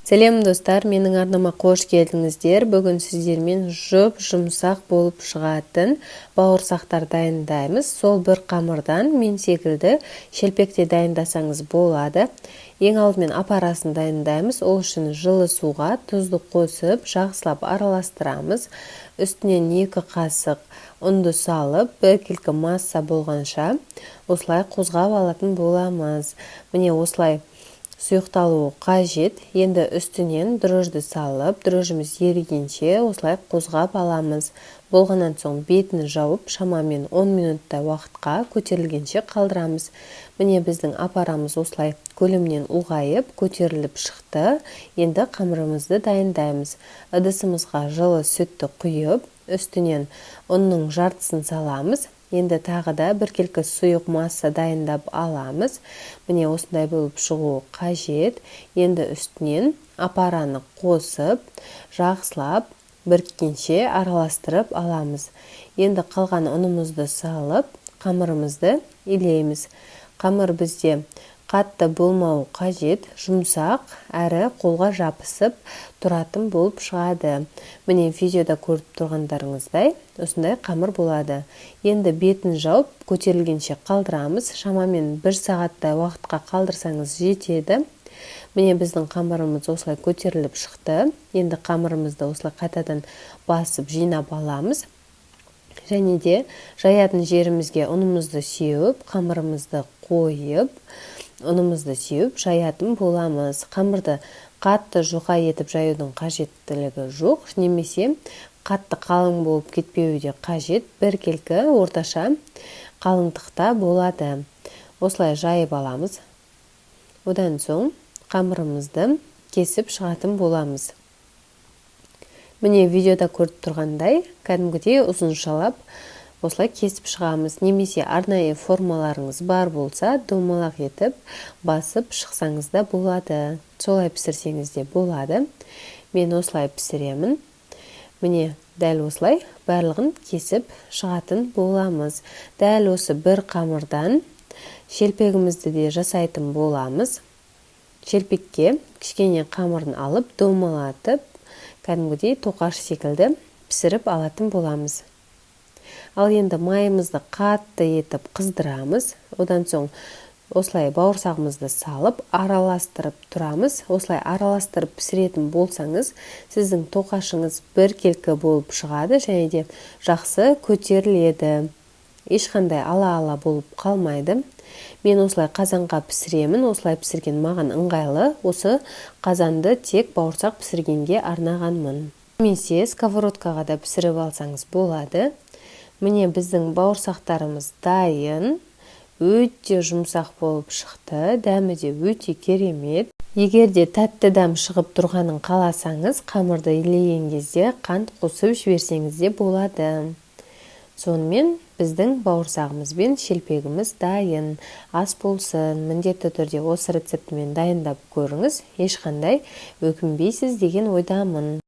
Сәлем достар, менің арнама қош келдіңіздер. Бүгін сіздермен жұмсақ болып шығатын бауырсақтар дайындаймыз. Сол бір қамырдан мен секілді шелпекте дайындасаңыз болады. Ең алдымен апарасын дайындаймыз. Ол үшін жылы суға тұзды қосып, жақсылап араластырамыз. Үстінен 2 қасық ұнды салып, біркелкі масса болғанша осылай қозғап алатын боламыз. Міне осылай сұйықталуы қажет. Енді үстінен дрожжды салып, дрожжымыз ерігенше осылай қозғап аламыз. Болғаннан соң бетін жауып, шамамен 10 минуттай уақытқа көтерілгенше қалдырамыз. Міне біздің апарамыз осылай көлемнен ұлғайып, көтеріліп шықты. Енді қамырымызды дайындаймыз. Ыдысымызға жылы сүтті құйып, үстінен ұнның жартысын саламыз. Енді тағы да біркелкі сұйық масса дайындап аламыз. Міне осындай болып шығуы қажет. Енді үстінен апараны қосып, жақсылап біріккенше араластырып аламыз. Енді қалған ұнымызды салып, қамырымызды илейміз. Қамыр бізде қатты болмауы қажет, жұмсақ әрі қолға жабысып тұратын болып шығады. Міне видеода көріп тұрғандарыңыздай осындай қамыр болады. Енді бетін жауып, көтерілгенше қалдырамыз. Шамамен 1 сағаттай уақытқа қалдырсаңыз жетеді. Міне біздің қамырымыз осылай көтеріліп шықты. Енді қамырымызды осылай қайтадан басып жинап аламыз. Және де жаятын жерімізге ұнымызды сеуіп, қамырымызды қойып, ұнымызды сеуіп, жаятын боламыз. Қамырды қатты жұқа етіп жаюдың қажеттілігі жоқ, немесе қатты қалың болып кетпеуі де қажет. Біркелкі орташа қалыңдықта болады. Осылай жайып аламыз. Одан соң қамырымызды кесіп шығатын боламыз. Міне видеода көріп тұрғандай, кәдімгідей ұзыншалап осылай кесіп шығамыз. Немесе арнайы формаларыңыз бар болса, домалақ етіп басып шықсаңыз да болады. Солай пісірсеңіз де болады. Мен осылай пісіремін. Міне дәл осылай барлығын кесіп шығатын боламыз. Дәл осы бір қамырдан шелпегімізді де жасайтын боламыз. Шелпекке кішкене қамырын алып, домалатып, кәдімгідей тоқаш секілді пісіріп алатын боламыз. Ал енді майымызды қатты етіп қыздырамыз. Одан соң осылай бауырсағымызды салып, араластырып тұрамыз. Осылай араластырып пісіретін болсаңыз, сіздің тоқашыңыз біркелкі болып шығады, және де жақсы көтеріледі. Ешқандай ала-ала болып қалмайды. Мен осылай қазанға пісіремін. Осылай пісірген маған ыңғайлы. Осы қазанды тек бауырсақ пісіргенге арнағанмын. Немесе сковородкаға да пісіріп алсаңыз болады. Міне біздің бауырсақтарымыз дайын. Өте жұмсақ болып шықты. Дәмі де өте керемет. Егер де тәтті дәм шығып тұрғанын қаласаңыз, қамырды илеген кезде қант қосып жіберсеңіз де болады. Сонымен біздің бауырсағымыз бен шелпегіміз дайын. Ас болсын, міндетті түрде осы рецептімен дайындап көріңіз. Ешқандай өкінбейсіз деген ойдамын.